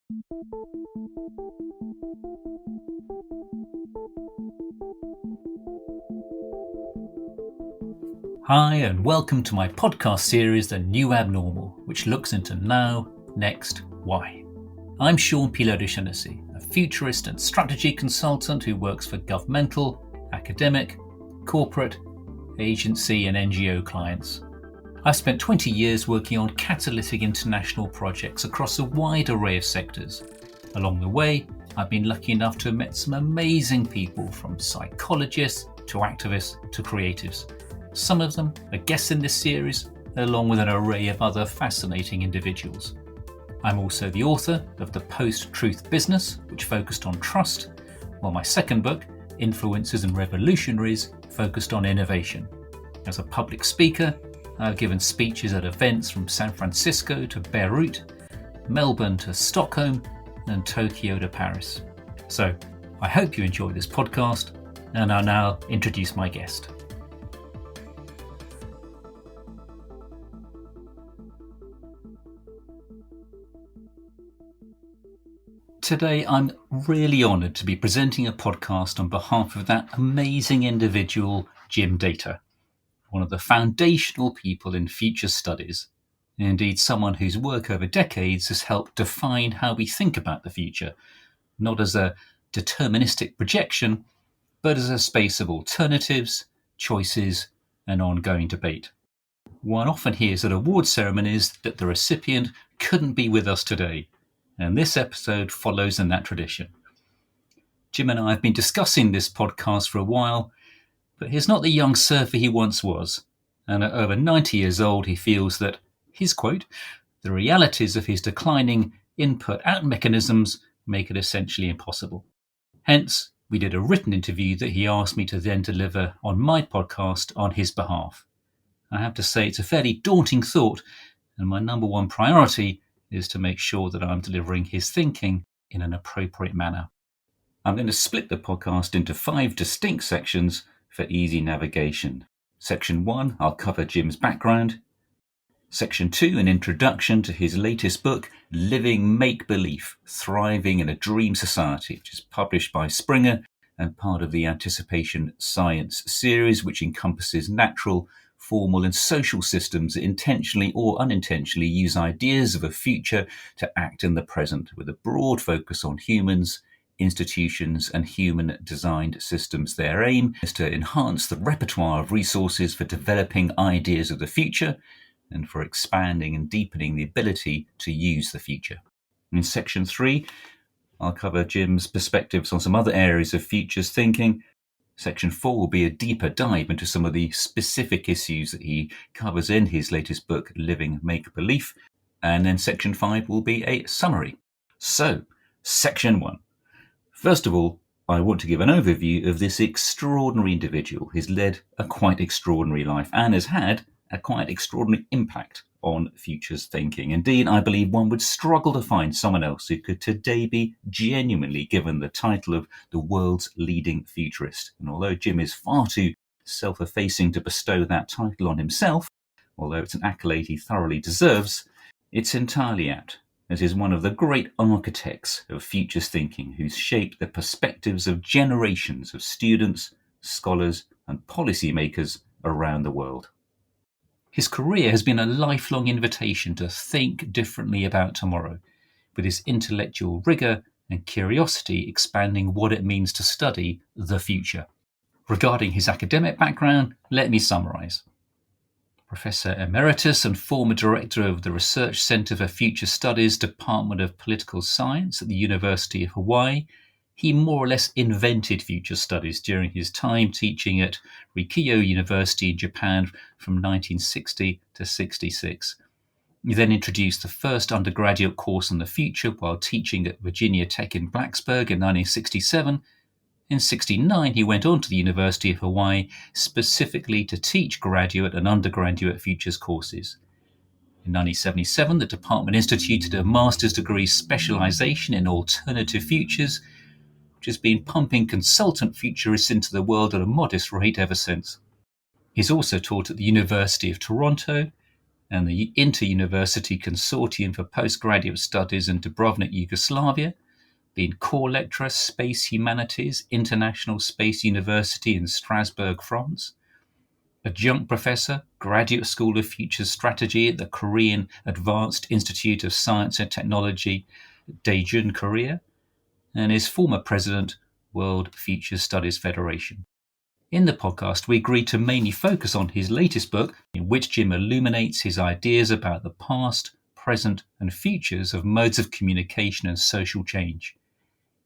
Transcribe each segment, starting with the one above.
Hi, and welcome to my podcast series, The New Abnormal, which looks into now, next, why. I'm Sean Pillot de Chenecey, a futurist and strategy consultant who works for governmental, academic, corporate, agency and NGO clients. I've spent 20 years working on catalytic international projects across a wide array of sectors. Along the way, I've been lucky enough to have met some amazing people, from psychologists to activists to creatives. Some of them are guests in this series, along with an array of other fascinating individuals. I'm also the author of The Post-Truth Business, which focused on trust, while my second book, Influencers and Revolutionaries, focused on innovation. As a public speaker, I've given speeches at events from San Francisco to Beirut, Melbourne to Stockholm, and Tokyo to Paris. So I hope you enjoy this podcast, and I'll now introduce my guest. Today, I'm really honoured to be presenting a podcast on behalf of that amazing individual, Jim Dator, one of the foundational people in future studies, and indeed someone whose work over decades has helped define how we think about the future, not as a deterministic projection, but as a space of alternatives, choices, and ongoing debate. One often hears at award ceremonies that the recipient couldn't be with us today, and this episode follows in that tradition. Jim and I have been discussing this podcast for a while, but he's not the young surfer he once was, and at over 90 years old he feels that, his quote, the realities of his declining input-out mechanisms make it essentially impossible. Hence, we did a written interview that he asked me to then deliver on my podcast on his behalf. I have to say it's a fairly daunting thought, and my number one priority is to make sure that I'm delivering his thinking in an appropriate manner. I'm going to split the podcast into 5 distinct sections for easy navigation. Section 1, I'll cover Jim's background. Section 2, an introduction to his latest book, Living Make-Belief, Thriving in a Dream Society, which is published by Springer and part of the Anticipation Science series, which encompasses natural, formal and social systems that intentionally or unintentionally use ideas of a future to act in the present, with a broad focus on humans, institutions and human-designed systems. Their aim is to enhance the repertoire of resources for developing ideas of the future and for expanding and deepening the ability to use the future. In section 3, I'll cover Jim's perspectives on some other areas of futures thinking. Section 4 will be a deeper dive into some of the specific issues that he covers in his latest book, Living Make-Belief. And then section 5 will be a summary. So, section 1. First of all, I want to give an overview of this extraordinary individual who's led a quite extraordinary life and has had a quite extraordinary impact on futures thinking. Indeed, I believe one would struggle to find someone else who could today be genuinely given the title of the world's leading futurist. And although Jim is far too self-effacing to bestow that title on himself, although it's an accolade he thoroughly deserves, it's entirely apt, as he's one of the great architects of futures thinking who's shaped the perspectives of generations of students, scholars and policymakers around the world. His career has been a lifelong invitation to think differently about tomorrow, with his intellectual rigour and curiosity expanding what it means to study the future. Regarding his academic background, let me summarise. Professor Emeritus and former Director of the Research Centre for Future Studies, Department of Political Science at the University of Hawaii, he more or less invented future studies during his time teaching at Rikyo University in Japan from 1960 to 66. He then introduced the first undergraduate course on the future while teaching at Virginia Tech in Blacksburg in 1967. In 1969, he went on to the University of Hawaii specifically to teach graduate and undergraduate futures courses. In 1977, the department instituted a master's degree specialization in alternative futures, which has been pumping consultant futurists into the world at a modest rate ever since. He's also taught at the University of Toronto, and the Inter-University Consortium for Postgraduate Studies in Dubrovnik, Yugoslavia, been core lecturer, Space Humanities, International Space University in Strasbourg, France, adjunct professor, Graduate School of Future Strategy at the Korean Advanced Institute of Science and Technology, Daejeon, Korea, and is former president, World Future Studies Federation. In the podcast, we agreed to mainly focus on his latest book, in which Jim illuminates his ideas about the past, present, and futures of modes of communication and social change.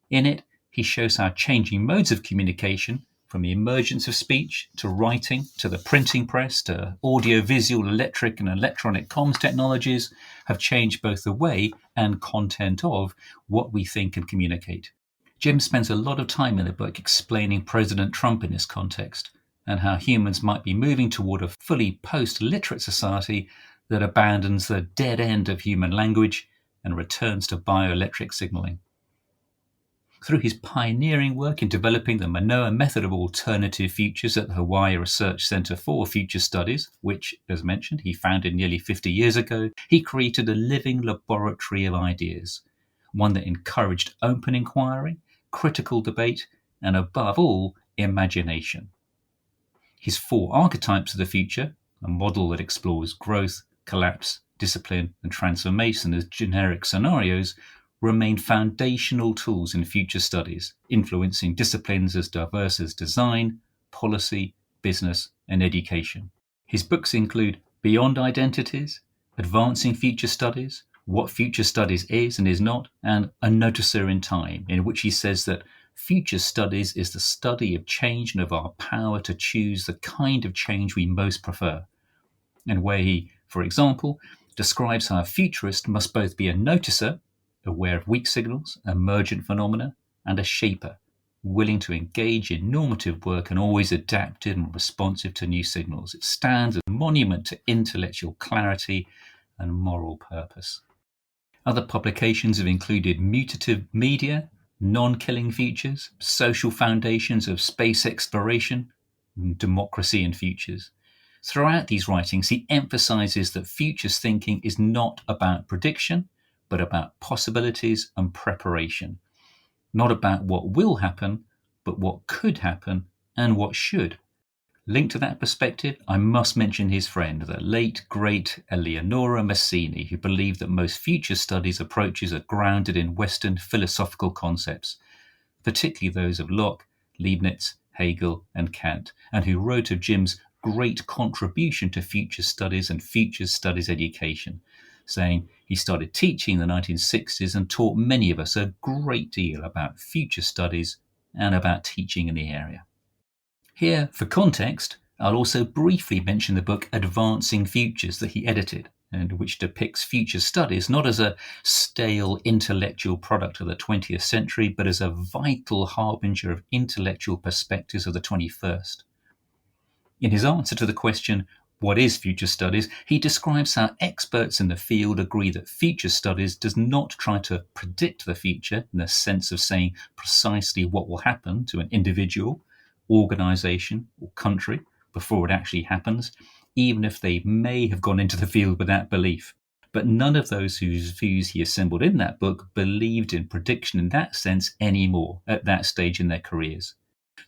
In it, he shows how changing modes of communication, from the emergence of speech to writing to the printing press to audio-visual, electric and electronic comms technologies, have changed both the way and content of what we think and communicate. Jim spends a lot of time in the book explaining President Trump in this context and how humans might be moving toward a fully post-literate society that abandons the dead end of human language and returns to bioelectric signaling. Through his pioneering work in developing the Manoa method of alternative futures at the Hawaii Research Center for Future Studies, which, as mentioned, he founded nearly 50 years ago, he created a living laboratory of ideas, one that encouraged open inquiry, critical debate, and above all, imagination. His 4 archetypes of the future, a model that explores growth, collapse, discipline, and transformation as generic scenarios, remain foundational tools in future studies, influencing disciplines as diverse as design, policy, business, and education. His books include Beyond Identities, Advancing Future Studies, What Future Studies Is and Is Not, and A Noticer in Time, in which he says that future studies is the study of change and of our power to choose the kind of change we most prefer, and where he, for example, describes how a futurist must both be a noticer, aware of weak signals, emergent phenomena, and a shaper, willing to engage in normative work and always adaptive and responsive to new signals. It stands as a monument to intellectual clarity and moral purpose. Other publications have included Mutative Media, Non-Killing Futures, Social Foundations of Space Exploration, and Democracy and Futures. Throughout these writings, he emphasizes that futures thinking is not about prediction, but about possibilities and preparation. Not about what will happen, but what could happen and what should. Linked to that perspective, I must mention his friend, the late, great Eleonora Massini, who believed that most future studies approaches are grounded in Western philosophical concepts, particularly those of Locke, Leibniz, Hegel, and Kant, and who wrote of Jim's great contribution to future studies and future studies education, saying he started teaching in the 1960s and taught many of us a great deal about future studies and about teaching in the area. Here, for context, I'll also briefly mention the book Advancing Futures that he edited, and which depicts future studies not as a stale intellectual product of the 20th century, but as a vital harbinger of intellectual perspectives of the 21st. In his answer to the question, what is future studies, he describes how experts in the field agree that future studies does not try to predict the future in the sense of saying precisely what will happen to an individual, organization, or country before it actually happens, even if they may have gone into the field with that belief. But none of those whose views he assembled in that book believed in prediction in that sense anymore at that stage in their careers.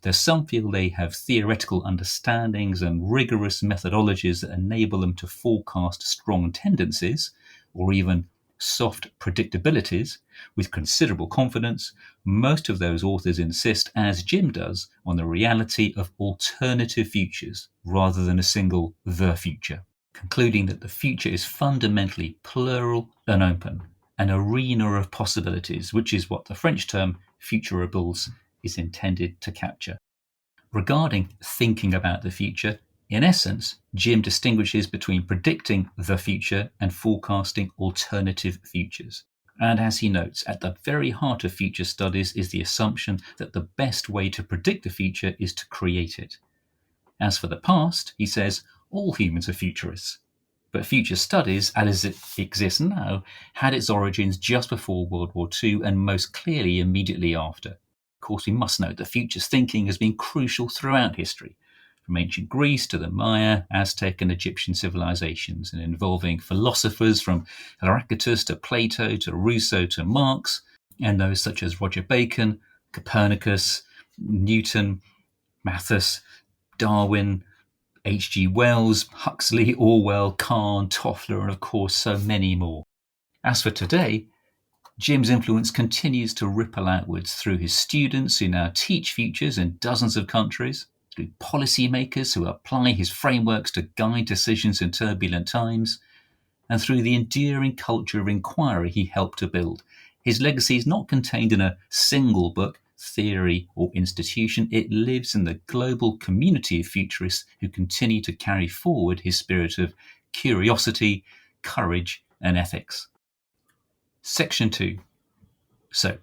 Though some feel they have theoretical understandings and rigorous methodologies that enable them to forecast strong tendencies, or even soft predictabilities, with considerable confidence, most of those authors insist, as Jim does, on the reality of alternative futures rather than a single the future, concluding that the future is fundamentally plural and open, an arena of possibilities, which is what the French term futurables is intended to capture. Regarding thinking about the future, in essence, Jim distinguishes between predicting the future and forecasting alternative futures. And as he notes, at the very heart of future studies is the assumption that the best way to predict the future is to create it. As for the past, he says, all humans are futurists. But future studies, as it exists now, had its origins just before World War II and most clearly immediately after. Of course, we must note that futures thinking has been crucial throughout history, from ancient Greece to the Maya, Aztec and Egyptian civilizations, and involving philosophers from Heraclitus to Plato to Rousseau to Marx, and those such as Roger Bacon, Copernicus, Newton, Malthus, Darwin, H.G. Wells, Huxley, Orwell, Kahn, Toffler, and of course so many more. As for today, Jim's influence continues to ripple outwards through his students who now teach futures in dozens of countries, through policymakers who apply his frameworks to guide decisions in turbulent times, and through the enduring culture of inquiry he helped to build. His legacy is not contained in a single book, theory, or institution. It lives in the global community of futurists who continue to carry forward his spirit of curiosity, courage, and ethics. Section 2. So,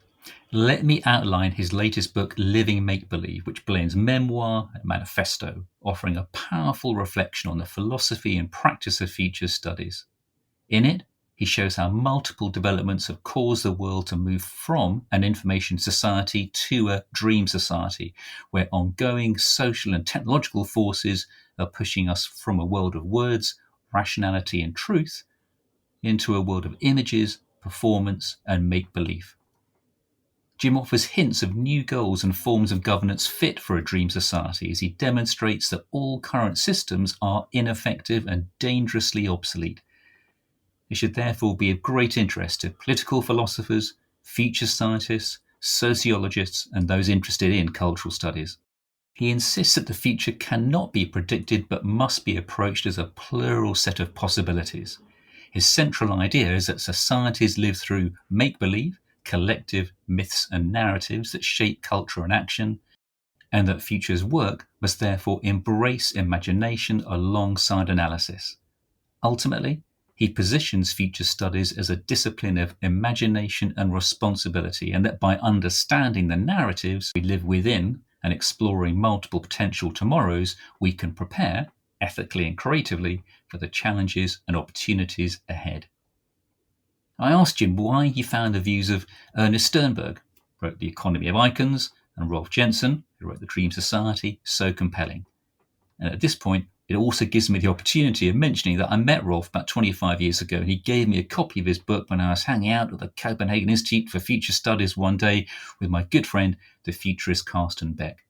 let me outline his latest book, Living Make-Believe, which blends memoir and manifesto, offering a powerful reflection on the philosophy and practice of future studies. In it, he shows how multiple developments have caused the world to move from an information society to a dream society, where ongoing social and technological forces are pushing us from a world of words, rationality, and truth into a world of images, performance, and make-believe. Jim offers hints of new goals and forms of governance fit for a dream society as he demonstrates that all current systems are ineffective and dangerously obsolete. It should therefore be of great interest to political philosophers, future scientists, sociologists, and those interested in cultural studies. He insists that the future cannot be predicted but must be approached as a plural set of possibilities. His central idea is that societies live through make-believe, collective myths and narratives that shape culture and action, and that futures work must therefore embrace imagination alongside analysis. Ultimately, he positions future studies as a discipline of imagination and responsibility, and that by understanding the narratives we live within and exploring multiple potential tomorrows, we can prepare, ethically and creatively, for the challenges and opportunities ahead. I asked Jim why he found the views of Ernest Sternberg, who wrote The Economy of Icons, and Rolf Jensen, who wrote The Dream Society, so compelling. And at this point, it also gives me the opportunity of mentioning that I met Rolf about 25 years ago, and he gave me a copy of his book when I was hanging out at the Copenhagen Institute for Future Studies one day with my good friend, the futurist Carsten Beck.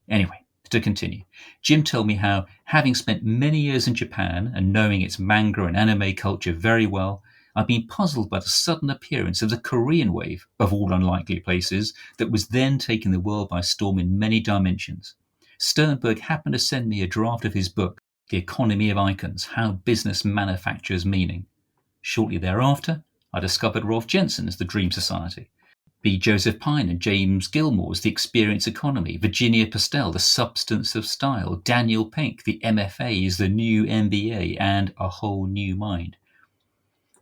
Anyway, to continue, Jim told me how, having spent many years in Japan and knowing its manga and anime culture very well, I'd been puzzled by the sudden appearance of the Korean wave, of all unlikely places, that was then taking the world by storm in many dimensions. Sternberg happened to send me a draft of his book, The Economy of Icons, How Business Manufactures Meaning. Shortly thereafter, I discovered Rolf Jensen's The Dream Society, B. Joseph Pine and James Gilmore's The Experience Economy, Virginia Pastel, The Substance of Style, Daniel Pink, The MFA's The New MBA, and A Whole New Mind.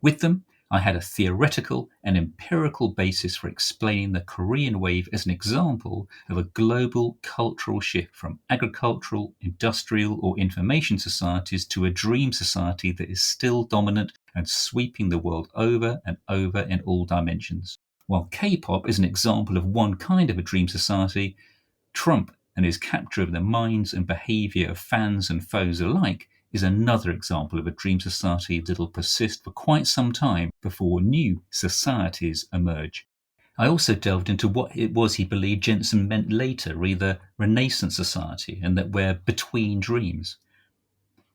With them, I had a theoretical and empirical basis for explaining the Korean wave as an example of a global cultural shift from agricultural, industrial, or information societies to a dream society that is still dominant and sweeping the world over and over in all dimensions. While K-pop is an example of one kind of a dream society, Trump and his capture of the minds and behavior of fans and foes alike is another example of a dream society that will persist for quite some time before new societies emerge. I also delved into what it was he believed Jensen meant later, either Renaissance society, and that we're between dreams.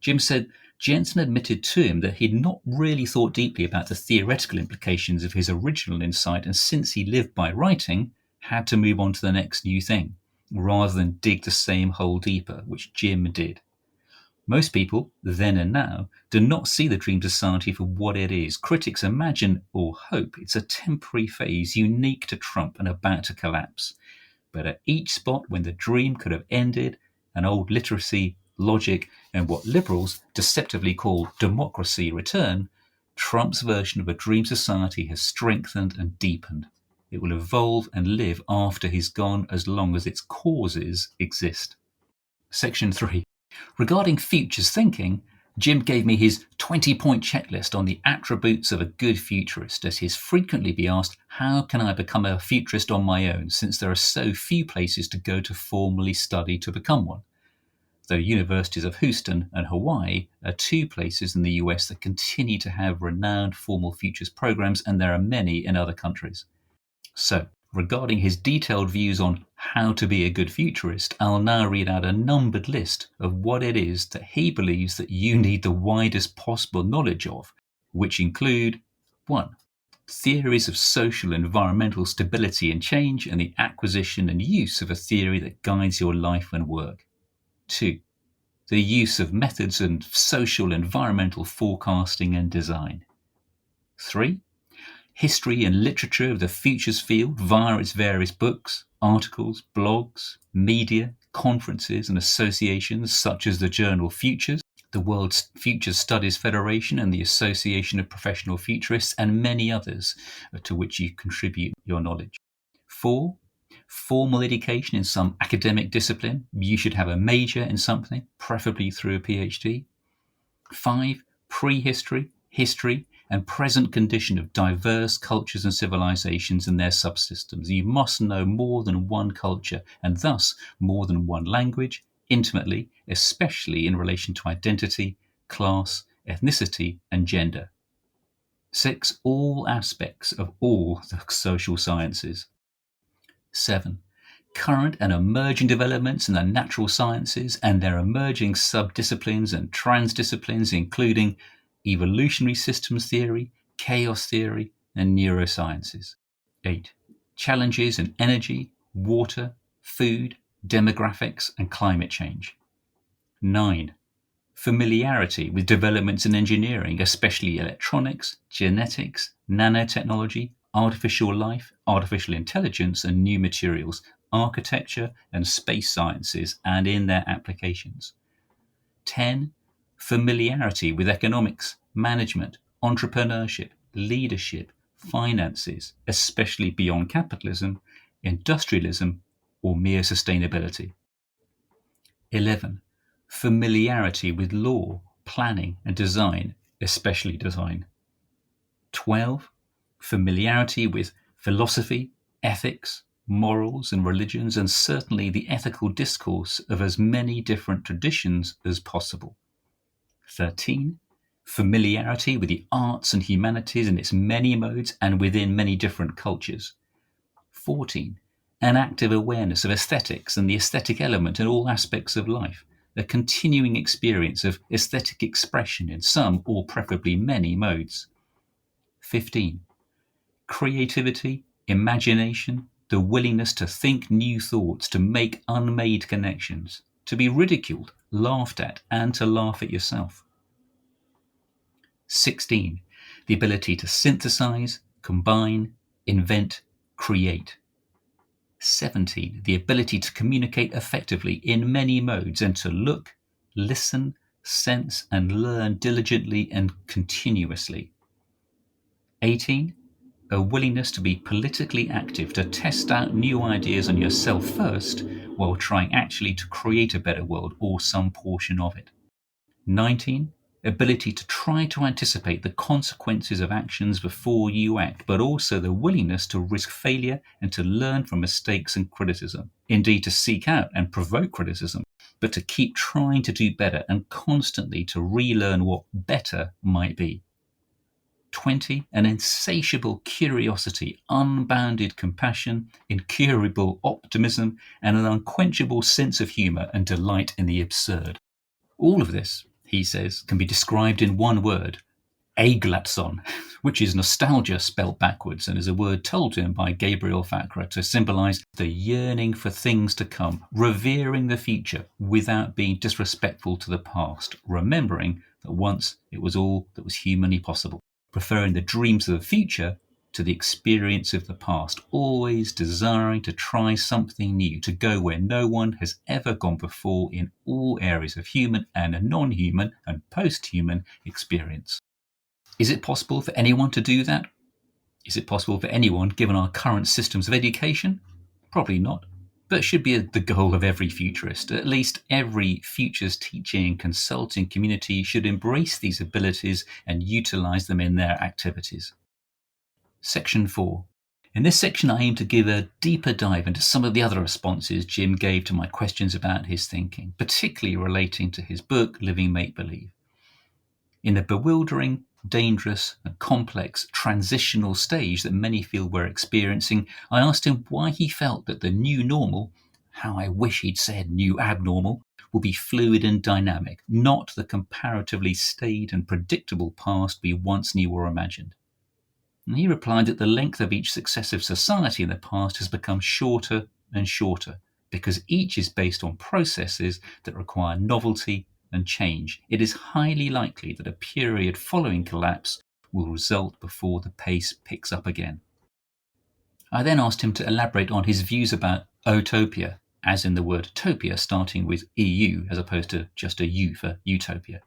Jim said Jensen admitted to him that he'd not really thought deeply about the theoretical implications of his original insight, and since he lived by writing, had to move on to the next new thing, rather than dig the same hole deeper, which Jim did. Most people, then and now, do not see the dream society for what it is. Critics imagine or hope it's a temporary phase unique to Trump and about to collapse. But at each spot when the dream could have ended, and old literacy, logic, and what liberals deceptively call democracy return, Trump's version of a dream society has strengthened and deepened. It will evolve and live after he's gone as long as its causes exist. Section 3. Regarding futures thinking, Jim gave me his 20-point checklist on the attributes of a good futurist, as he's frequently be asked, how can I become a futurist on my own, since there are so few places to go to formally study to become one? though universities of Houston and Hawaii are two places in the US that continue to have renowned formal futures programs, and there are many in other countries. So, regarding his detailed views on how to be a good futurist, I'll now read out a numbered list of what it is that he believes that you need the widest possible knowledge of, which include 1. Theories of social and environmental stability and change, and the acquisition and use of a theory that guides your life and work. 2. The use of methods of social and environmental forecasting and design. 3. History and literature of the futures field via its various books, articles, blogs, media, conferences and associations such as the journal Futures, the World Futures Studies Federation and the Association of Professional Futurists, and many others to which you contribute your knowledge. 4. Formal education in some academic discipline. You should have a major in something, preferably through a PhD. 5. Prehistory, history, and present condition of diverse cultures and civilizations and their subsystems. You must know more than one culture, and thus more than one language, intimately, especially in relation to identity, class, ethnicity, and gender. 6. All aspects of all the social sciences. 7. Current and emerging developments in the natural sciences and their emerging subdisciplines and transdisciplines, including evolutionary systems theory, chaos theory, and neurosciences. 8. Challenges in energy, water, food, demographics, and climate change. 9. Familiarity with developments in engineering, especially electronics, genetics, nanotechnology, artificial life, artificial intelligence, and new materials, architecture, and space sciences, and in their applications. 10. Familiarity with economics, management, entrepreneurship, leadership, finances, especially beyond capitalism, industrialism, or mere sustainability. 11. Familiarity with law, planning, and design, especially design. 12. Familiarity with philosophy, ethics, morals, and religions, and certainly the ethical discourse of as many different traditions as possible. 13. Familiarity with the arts and humanities in its many modes and within many different cultures. 14. An active awareness of aesthetics and the aesthetic element in all aspects of life, a continuing experience of aesthetic expression in some or preferably many modes. 15. Creativity, imagination, the willingness to think new thoughts, to make unmade connections, to be ridiculed, laughed at, and to laugh at yourself. 16. The ability to synthesize, combine, invent, create. 17. The ability to communicate effectively in many modes and to look, listen, sense, and learn diligently and continuously. 18. A willingness to be politically active, to test out new ideas on yourself first while trying actually to create a better world or some portion of it. 19. Ability to try to anticipate the consequences of actions before you act, but also the willingness to risk failure and to learn from mistakes and criticism. Indeed, to seek out and provoke criticism, but to keep trying to do better and constantly to relearn what better might be. 20. An insatiable curiosity, unbounded compassion, incurable optimism, and an unquenchable sense of humour and delight in the absurd. All of this, he says, can be described in one word, aglatson, which is nostalgia spelt backwards and is a word told to him by Gabriel Facra to symbolize the yearning for things to come, revering the future without being disrespectful to the past, remembering that once it was all that was humanly possible, preferring the dreams of the future to the experience of the past, always desiring to try something new, to go where no one has ever gone before in all areas of human and non-human and post-human experience. Is it possible for anyone to do that? Is it possible for anyone given our current systems of education? Probably not, but it should be the goal of every futurist. At least every futures teaching and consulting community should embrace these abilities and utilize them in their activities. Section 4. In this section, I aim to give a deeper dive into some of the other responses Jim gave to my questions about his thinking, particularly relating to his book, Living Make-Believe. In the bewildering, dangerous, and complex transitional stage that many feel we're experiencing, I asked him why he felt that the new normal, how I wish he'd said new abnormal, will be fluid and dynamic, not the comparatively staid and predictable past we once knew or imagined. And he replied that the length of each successive society in the past has become shorter and shorter, because each is based on processes that require novelty and change. It is highly likely that a period following collapse will result before the pace picks up again. I then asked him to elaborate on his views about utopia, as in the word topia starting with EU as opposed to just a U for utopia.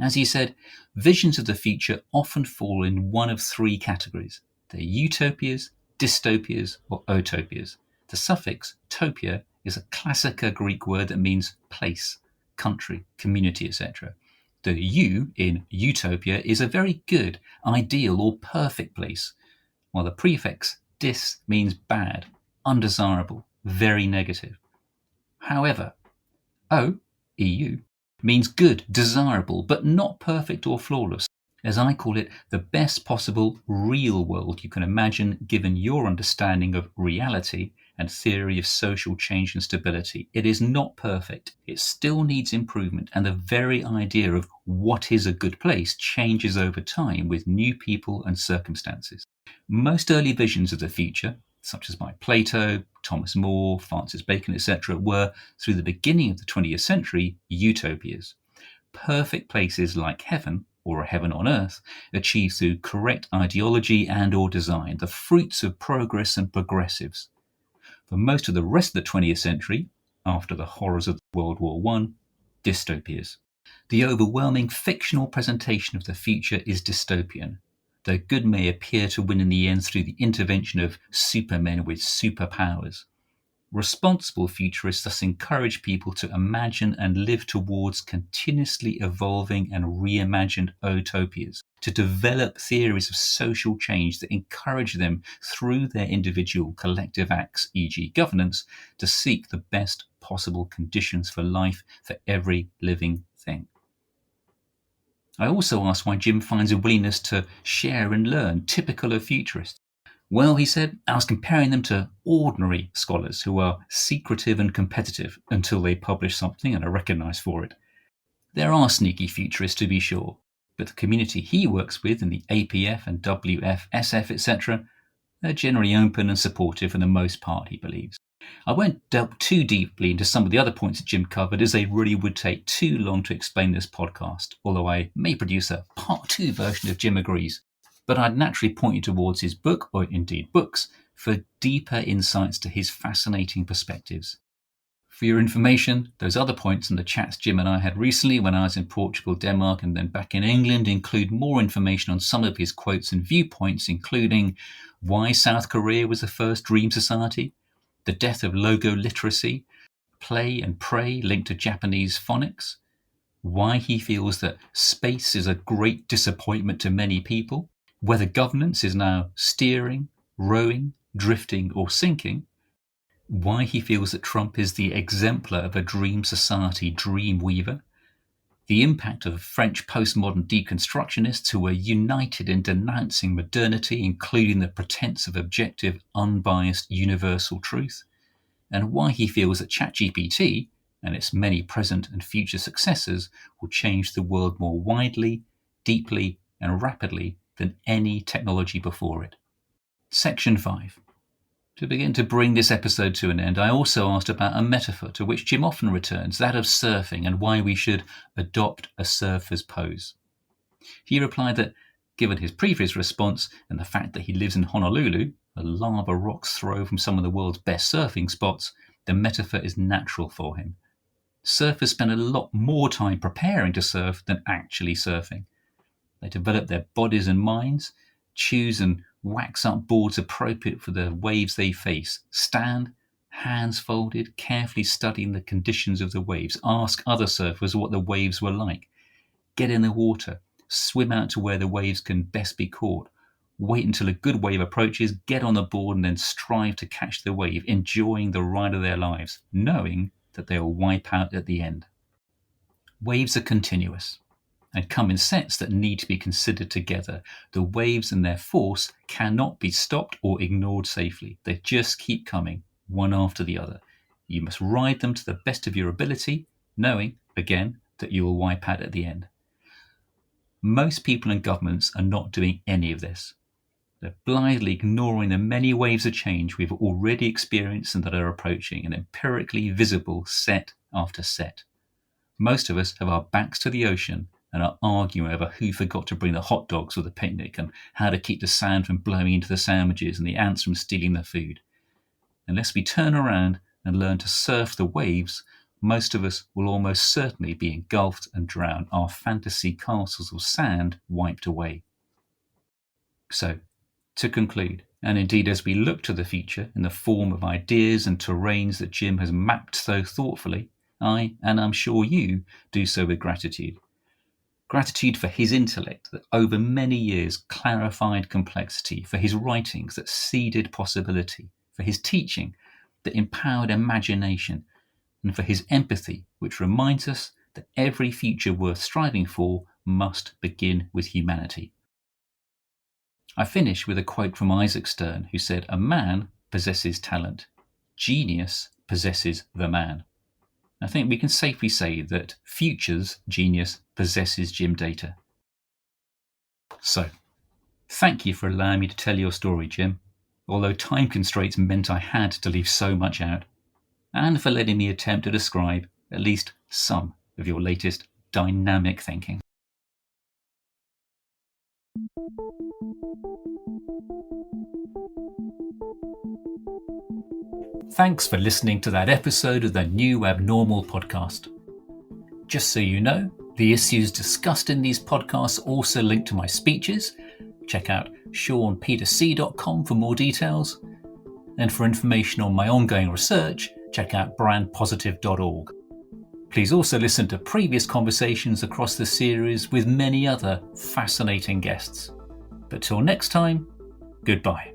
As he said, visions of the future often fall in one of three categories. They're utopias, dystopias, or utopias. The suffix topia is a classic Greek word that means place, country, community, etc. The U in utopia is a very good, ideal, or perfect place, while the prefix dys means bad, undesirable, very negative. However, O, EU, means good, desirable, but not perfect or flawless. As I call it, the best possible real world you can imagine given your understanding of reality and theory of social change and stability. It is not perfect. It still needs improvement, and the very idea of what is a good place changes over time with new people and circumstances. Most early visions of the future, such as by Plato, Thomas More, Francis Bacon, etc., were, through the beginning of the 20th century, utopias. Perfect places like heaven, or a heaven on earth, achieved through correct ideology and or design, the fruits of progress and progressives. For most of the rest of the 20th century, after the horrors of World War I, dystopias. The overwhelming fictional presentation of the future is dystopian, though good may appear to win in the end through the intervention of supermen with superpowers. Responsible futurists thus encourage people to imagine and live towards continuously evolving and reimagined utopias, to develop theories of social change that encourage them through their individual collective acts, e.g. governance, to seek the best possible conditions for life for every living thing. I also asked why Jim finds a willingness to share and learn typical of futurists. Well, he said, I was comparing them to ordinary scholars who are secretive and competitive until they publish something and are recognised for it. There are sneaky futurists, to be sure, but the community he works with in the APF and WF, SF, etc., are generally open and supportive for the most part, he believes. I won't delve too deeply into some of the other points that Jim covered, as they really would take too long to explain this podcast, although I may produce a part 2 version of Jim Agrees. But I'd naturally point you towards his book, or indeed books, for deeper insights to his fascinating perspectives. For your information, those other points in the chats Jim and I had recently when I was in Portugal, Denmark, and then back in England include more information on some of his quotes and viewpoints, including why South Korea was the first dream society, the death of logo literacy, play and pray linked to Japanese phonics, why he feels that space is a great disappointment to many people, whether governance is now steering, rowing, drifting, or sinking, why he feels that Trump is the exemplar of a dream society dream weaver, the impact of French postmodern deconstructionists who are united in denouncing modernity, including the pretense of objective, unbiased, universal truth, and why he feels that ChatGPT and its many present and future successors will change the world more widely, deeply, and rapidly than any technology before it. Section 5. To begin to bring this episode to an end, I also asked about a metaphor to which Jim often returns, that of surfing, and why we should adopt a surfer's pose. He replied that, given his previous response and the fact that he lives in Honolulu, a lava rock's throw from some of the world's best surfing spots, the metaphor is natural for him. Surfers spend a lot more time preparing to surf than actually surfing. They develop their bodies and minds, choose and wax up boards appropriate for the waves they face, stand, hands folded, carefully studying the conditions of the waves, ask other surfers what the waves were like, get in the water, swim out to where the waves can best be caught, wait until a good wave approaches, get on the board, and then strive to catch the wave, enjoying the ride of their lives, knowing that they will wipe out at the end. Waves are continuous and come in sets that need to be considered together. The waves and their force cannot be stopped or ignored safely. They just keep coming, one after the other. You must ride them to the best of your ability, knowing, again, that you will wipe out at the end. Most people and governments are not doing any of this. They're blithely ignoring the many waves of change we've already experienced and that are approaching, and empirically visible set after set. Most of us have our backs to the ocean and are arguing over who forgot to bring the hot dogs for the picnic and how to keep the sand from blowing into the sandwiches and the ants from stealing the food. Unless we turn around and learn to surf the waves, most of us will almost certainly be engulfed and drown, our fantasy castles of sand wiped away. So, to conclude, and indeed as we look to the future in the form of ideas and terrains that Jim has mapped so thoughtfully, I, and I'm sure you, do so with gratitude. Gratitude for his intellect that over many years clarified complexity, for his writings that seeded possibility, for his teaching that empowered imagination, and for his empathy which reminds us that every future worth striving for must begin with humanity. I finish with a quote from Isaac Stern, who said, "A man possesses talent. Genius possesses the man." I think we can safely say that Future's genius possesses Jim Dator. So, thank you for allowing me to tell your story, Jim, although time constraints meant I had to leave so much out, and for letting me attempt to describe at least some of your latest dynamic thinking. Thanks for listening to that episode of the New Abnormal podcast. Just so you know, the issues discussed in these podcasts also link to my speeches. Check out seanpillot.com for more details. And for information on my ongoing research, check out brandpositive.org. Please also listen to previous conversations across the series with many other fascinating guests. But till next time, goodbye.